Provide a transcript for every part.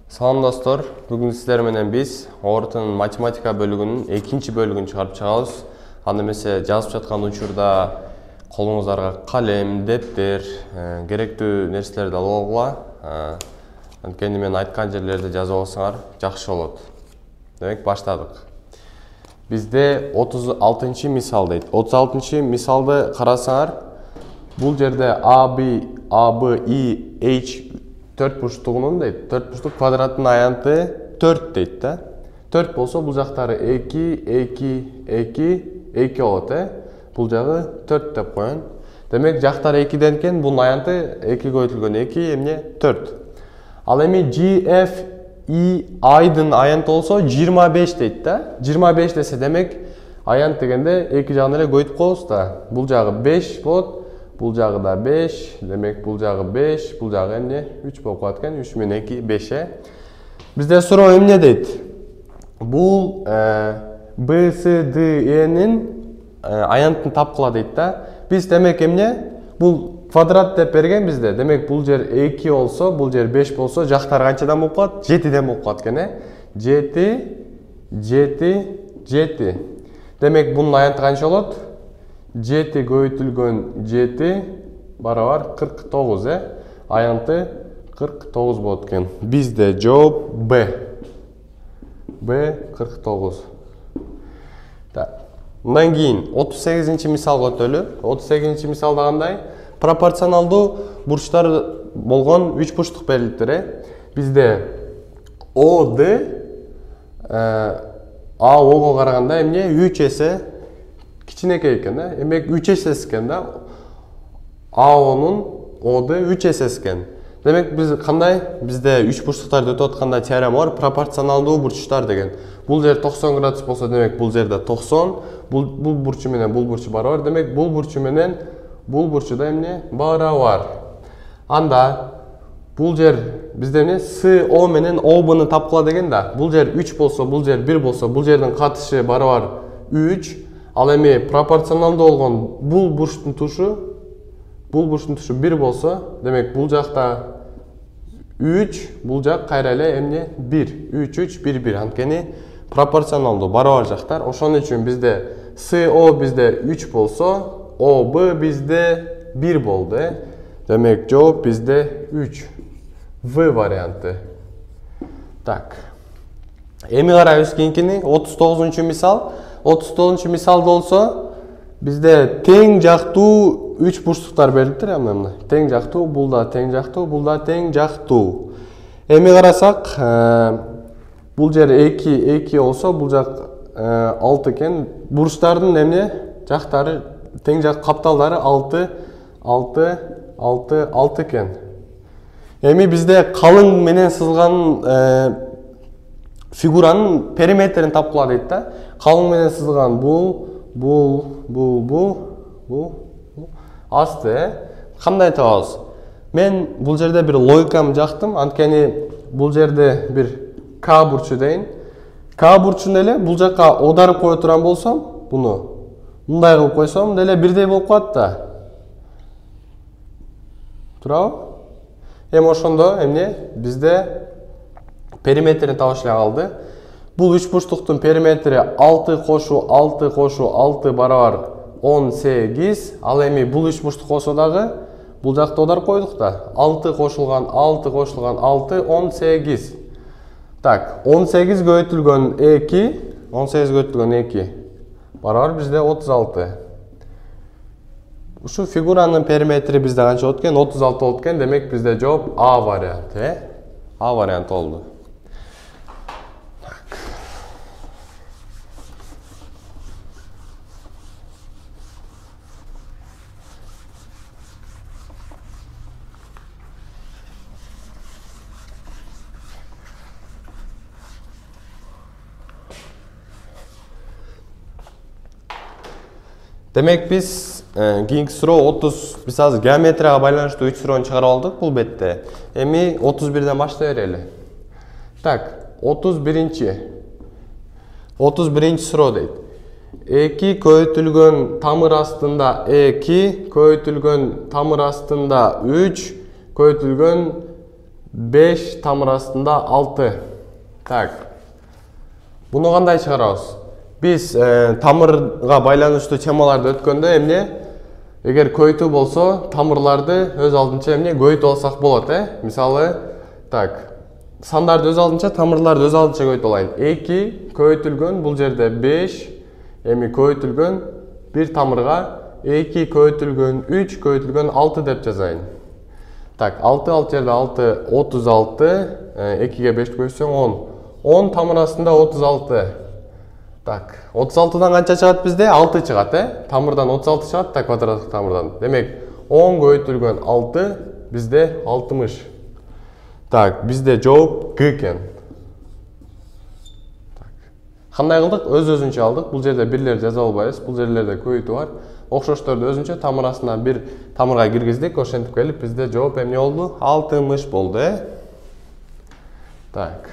Салам достор, бүгүн сиздер менен биз Орутунун математика бөлүгүнүн экинчи бөлүгүн чыгарып чыгабыз. Анда эмесе жазып жаткан учурда колуңуздарга калем, дептер, керектүү нерселерди алып алгыла. Анткени мен айткан жерлерди жазып алсаңар жакшы болот. Демек баштадык. Бизде 36 мисал дейт. 36 мисалды карасаңар, бул жерде A, B, I, H 4 бурчтугунун дейт. 4 бурчтук квадраттын аянты 4 дейт да. 4 болсо бул жактары 2, 2, 2, 2 болот, Бул жагы 4 деп коён. Демек жактары 2ден экен, бунун аянты 2 көбөйтүлгөн 2 эмне 4. Ал эми G, F, I, I-дын аянты болсо 25 дейт да. 25 десе демек аянт дегенде эки жагын эле көбөйтүп коебуз да. Бул жагы 5 болот. Бул жагы да 5, демек бул жагы 5, бул жагы эмне 3 болуп калат экен. 3 менен 2 5. Бизде суроо эмне дейт? Бул B, C, D, E'нин аянтын тапкыла дейт да. Биз демек эмне? Бул квадрат деп берген бизде. Демек бул жер 2 болсо, бул жер 5 болсо, жактары канчадан болуп калат? 7ден болуп калат экен, 7, 7, 7. Демек бунун аянты канча болот? 7 көбөйтүлгөн 7 барабар 49, Аянты 49 болот экен. Бизде жооп Б. Б 49. Мындан кийин 38 мисалга өтөлү. 38 мисалда кандай? Пропорционалдуу бурчтар болгон 3 бурчтук берилиптир. Бизде ОД АОго караганда эмне 3 эсе кичинекей экен, Демек 3 эсеси экен да. АОнун ОД 3 эсеси экен. Демек биз кандай? Бизде 3 бурчтуктарды өтүп атканда теорема бар, пропорционалдуу бурчтар деген. Бул жер 90 градус болсо, демек бул жерде 90, бул бурчу менен бул бурчу барабар. Демек бул бурчу менен бул бурчу да эмне барабар. Анда бул жер бизде эмне СО менен ОБны тапкыла деген да. Бул жер 3 болсо, бул жер 1 болсо, бул жердин катышы барабар 3. Ал эми пропорционалдуу болгон бул бурчтун тушу 1 болсо, демек бул жакта 3, бул жак кайра эле эмне 1. 3, 3, 1, 1. Анткени пропорционалдуу барабар жактар. Ошон үчүн бизде СО бизде 3 болсо, ОБ бизде 1 болду. Демек жооп бизде 3. В варианты. Так. Эми карайбыз кийинкини 39 мисал. 39 мисал болсо, бизде тең жактуу 3 бурчтуктар берилиптир, мына. Тең жактуу, бул да тең жактуу, бул да тең жактуу. Эми карасак, бул жер 2, 2 болсо, бул жак 6 экен. Бурчтардын эмне жактары тең жак капталдары 6, 6, 6, 6 экен. Эми бизде калың менен сызылган фигуранын периметрин тапкыла дейт да. Калың менен сызылган бул асты. Кандай табабыз? Мен бул жерде бир логикамды жактым. Анткени бул жерде бир К бурчу дейин. К бурчун эле бул жакка оодарып кое турган болсом, буну мындай кылып койсом деле бирдей болуп калат да. Турабы? Эми ошондо эмне? Бизде периметрин табыш эле калды. Бул 3 бурчтуктун периметри 6 кошу 6 кошу 6 барабар 18. Ал эми бул 3 бурчтук болсо дагы бул жакта одар койдук да. 6 кошулган 6 кошулган 6 18. Так, 18 көбөйтүлгөн 2, 18 көбөйтүлгөн 2 барабар бизде 36. Ушу фигуранын периметри бизде канча болот экен? 36 болот экен. Демек бизде жооп А варианты, А варианты болду. Демек биз кийинки суроо 30, биз азыр геометрияга байланыштуу 3 суроону чыгарып алдык бул бетте. Эми 31ден баштай берели. Так, 31 суроо дейт. 2 көбөйтүлгөн тамыр астында 2 көбөйтүлгөн тамыр астында 3 көбөйтүлгөн 5 тамыр астында 6. Так. Буну кандай чыгарабыз? Биз тамырга байланыштуу темаларды өткөндө эмне? Эгер көйтүү болсо, тамырларды өз алдынча эмне көйтүп алсак болот, Мисалы, так. Сандарды өз алдынча, тамырларды өз алдынча көйтүп алайын. 2 көйтүлгөн, бул жерде 5, эми көйтүлгөн 1 тамырга 2 көйтүлгөн 3 көйтүлгөн 6 деп жазайын. Так, 6 ал жерде 6 36, 2ге 5 көйсөң 10. 10 тамыр астында 36. Так, 36-дан канча чыгат бизде? 6 чыгат, Тамырдан 36 чыгат да квадраттык тамырдан. Демек, 10 көйтүлгөн 6 бизде 60. Так, бизде жооп Г экен. Кандай кылдык? Өз-өзүнчө алдык. Бул жерде бирлер жаза албайбыз. Бул жерлерде көйтүү бар. Окшошторду өзүнчө тамыр астынан бир тамырга киргиздик. Ошентип келип бизде жооп эмне болду? 60 болду, Так.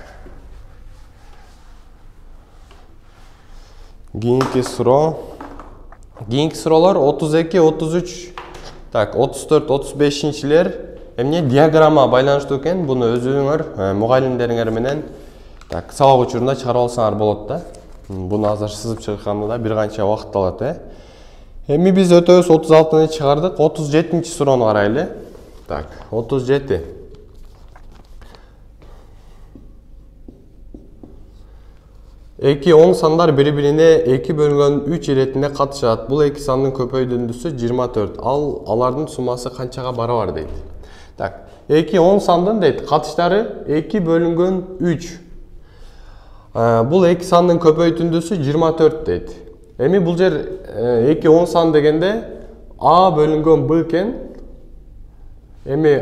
Кийинки суроо. Кийинки суроолор 32, 33, так, 34, 35-лер эмне диаграмма байланыштуу экен. Буну өзүңөр мугалимдериңер менен так сабак учурунда чыгарып алсаңар болот да. Буну азыр сызып чыгышканда бир канча убакыт алат, Эми биз өтөбүз 36-ны чыгардык. 37-чи суроону карайлы. Так, 37. Эки оң сандар бири-бирине 2 бөлүнгөн 3 иретинде катышат. Бул эки сандын көпөйдүндүсү 24. Алардын суммасы канчага барабар дейт. Так, эки оң сандын дейт катыштары 2 бөлүнгөн 3. Бул эки сандын көпөйтүндүсү 24 дейт. Эми бул жер эки оң сан дегенде А бөлүнгөн Б экен. Эми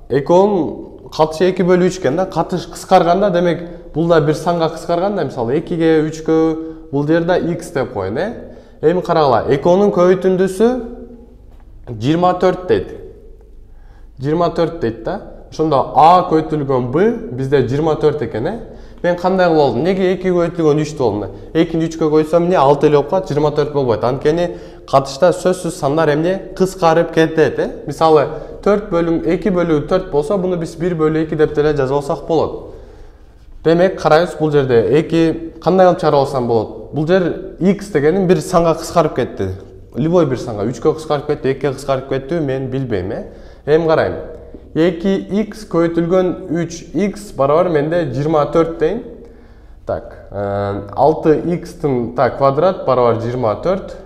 эки оң катышы 2 бөлү 3 экен да. Катыш кыскарганда демек бул да бир санга кыскарганда, мисалы 2ге 3кө бул жерде x деп коеюн, Эми карагыла, эки оңдун көбөйтүндүсү 24 дейт. 24 дейт да. Ошондо А көйтүлгөн Б бизде 24 экен, Мен кандай кылып алдым? Неге 2 көйтүлгөн 3 болду? 2-ни 3кө койсом эмне 6 эле болуп калат, 24 болбойт. Анткени катышта сөзсүз сандар эмне кыскарып кетет, Мисалы 2 бөлү 4 болсо, буну биз 1 бөлү 2 деп деле жазып алсак болот. Демек, карайбыз, бул жерде 2 кандай кылып чыгарып алсам болот? Бул жер x дегенин бир санга кыскарып кетти. Любой бир санга 3кө кыскарып кетти, 2ге кыскарып кетти, мен билбейм, Эми карайм. 2x көйтүлгөн 3x барабар менде 24 дейин. Так, 6x-тын квадрат барабар 24.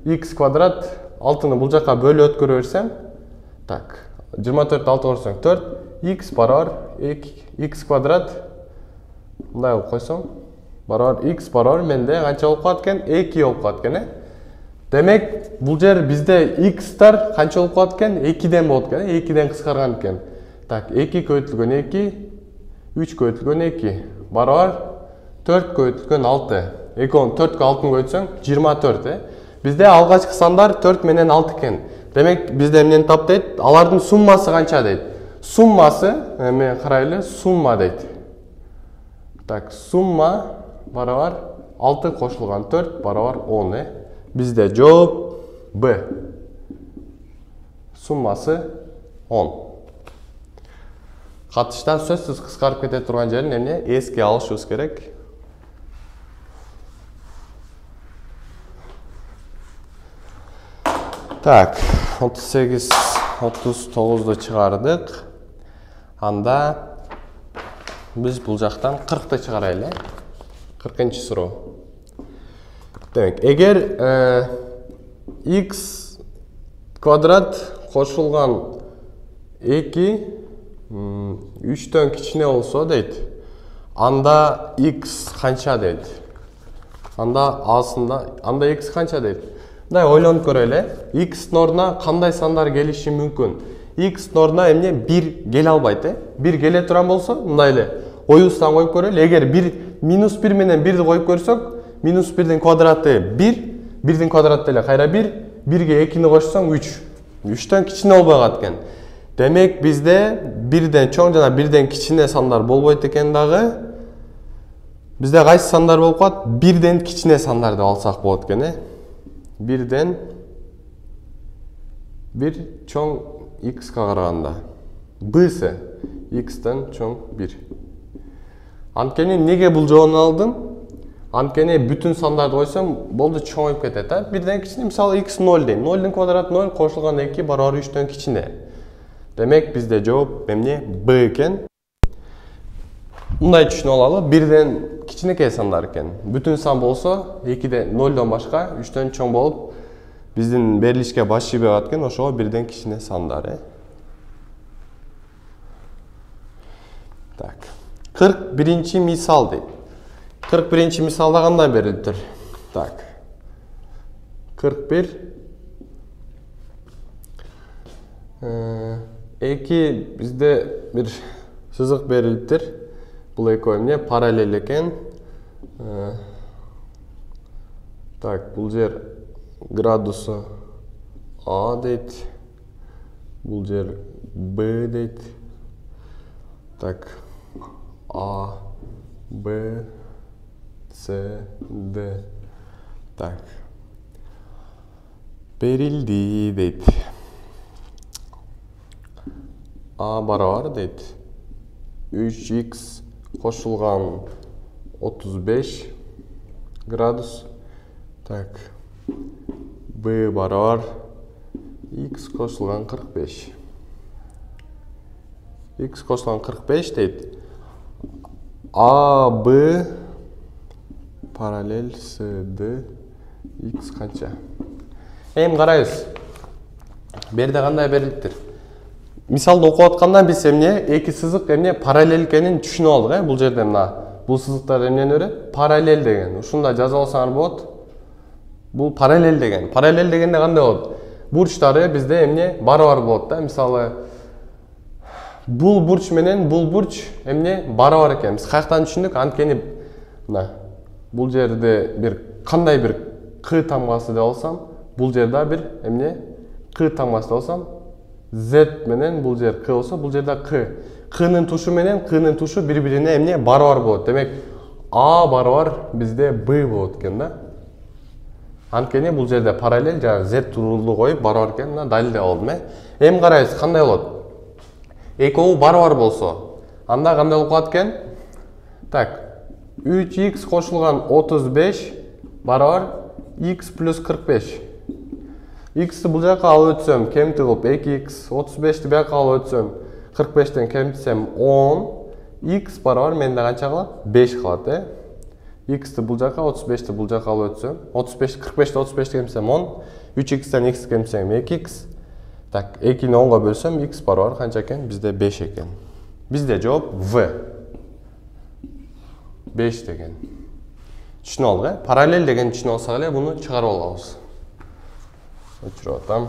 X квадрат 6-ны бул жака бөлүп өткөрө берсем. Так, 24-ті 6 көрсөң 4. X барабар x квадрат. Мындай кылып койсоң. Барабар x барабар менде канча болуп калат экен? 2 болуп калат экен, Демек, бул жер бизде x-тар канча болуп калат экен? 2ден болот экен, 2ден кыскарган экен. Так, 2 көйтүлгөн 2, 3 көйтүлгөн 2, барабар 4 көйтүлгөн 6. 4-кө 6-ны көйтсөң 24, Бизде алгачкы сандар 4 менен 6 экен. Демек, бизде эмнени тап дейт? Алардын суммасы канча дейт? Суммасы, мен карайлы, сумма дейт. Так, сумма барабар 6 кошулган 4 барабар 10, Бизде жооп Б. Суммасы 10. Катыштан сөзсүз кыскарып кете турган жерин эмне эске алышыбыз керек. Так, 38, 39-ду чыгардык. Анда биз бул жактан 40-ты чыгарайлы. 40-чы суроо. Демек, эгер x квадрат кошулган 2 3төн кичине болсо дейт, анда x канча дейт? Анда x канча дейт? Мындай ойлонуп көрөлү. X-тин ордуна кандай сандар келиши мүмкүн? X-тин ордуна эмне 1 келе албайт, 1 келе турган болсо, мындай эле оюбуздан коюп көрөлү. Эгер -1 менен 1-ди коюп көрсөк, -1-дин квадраты 1, 1-дин квадраты деле кайра 1, 1ге 2-ни кошсоң 3. 3төн кичине болбой калат экен. Демек, бизде 1ден чоң жана 1ден кичине сандар болбойт экен дагы. Бизде кайсы сандар болуп калат? 1ден кичине сандар деп алсак болот экен, 1ден 1 чоң x-ка караганда. Б'сы x'ten чоң 1. Анткени неге бул жообун алдым? Анткени бүтүн сандарды койсом, болду чоңоюп кетет, а? Бирден кичине, мисалы x 0 дейм. 0дун квадраты 0 кошулган 2 барабар 3төн кичине. Демек бизде жооп эмне? B экен. Мындай түшүнүп алалы, 1ден кичинекей сандар экен. Бүтүн сан болсо, 2ден 0дон башка 3төн чоң болуп, биздин берилишке баш ийбей калат экен, ошого 1ден кичине сандар, Так. 41-ci misal deyip. 41-ci misalda qanday beriliptir? Tak. 41. Eki bizde bir sızık beriliptir. Бұл ekoi paralel eкен. Так, бұл жер градусы A дейт. Бұл жер B дейт. Так, A, B, C, D. Так. Берилди дейт. A барабар дейт. 3x кошулган 35 градус. Так. B барабар x кошулган 45. X кошулган 45 дейт. A, B параллель с D x канча? Эми карайбыз. Берде кандай берилиптир? Мисалды окуп аткандан биз эмне эки сызык эмне параллель экенин түшүнүп алдык, бул жерде мына бул сызыктар эмнени берет? Параллель деген. Ушунда жазып алсаңар болот. Бул параллель деген. Параллель дегенде кандай болот? Бурчтары бизде эмне барабар болот да. Мисалы бул бурч менен бул бурч эмне барабар экен. Биз каяктан түшүндүк? Анткени мына бул жерде бир кандай бир к тамгасы деп алсам, бул жерде бир эмне к тамгасы деп алсам, z менен бул жер к болсо, бул жерде к. К'нын тушу менен к'нын тушу бири-бирине эмне барабар болот. Демек А барабар бизде Б болот экен да. Анткени бул жерде параллель жана z турулду коюп барабар экен, мына далилдеп алдым, Эми карайбыз, кандай болот? Экөө барабар болсо, анда кандай болуп калат экен? Так, 3x кошулган 35 барабар x плюс 45. X'ти бул жака алып өтсөм, кемти кылып 2x, 35ти бияка алып өтсөм, 45тен кемтисем 10, x барабар менде канча калат? 5 калат, X'ти бул жака, 35ти бул жака алып өтсөм, 45, 45ти 35ти кемтисем 10, 3x'тен x кемтисем 2x. Так, 2-ни 10га бөлсөм, x барабар канча экен? Бизде 5 экен. Бизде жооп V. 5 деген. Түшүнүп алдык, Параллель деген түшүнүп алсак эле, буну чыгарып алабыз. Өчүрүп атам.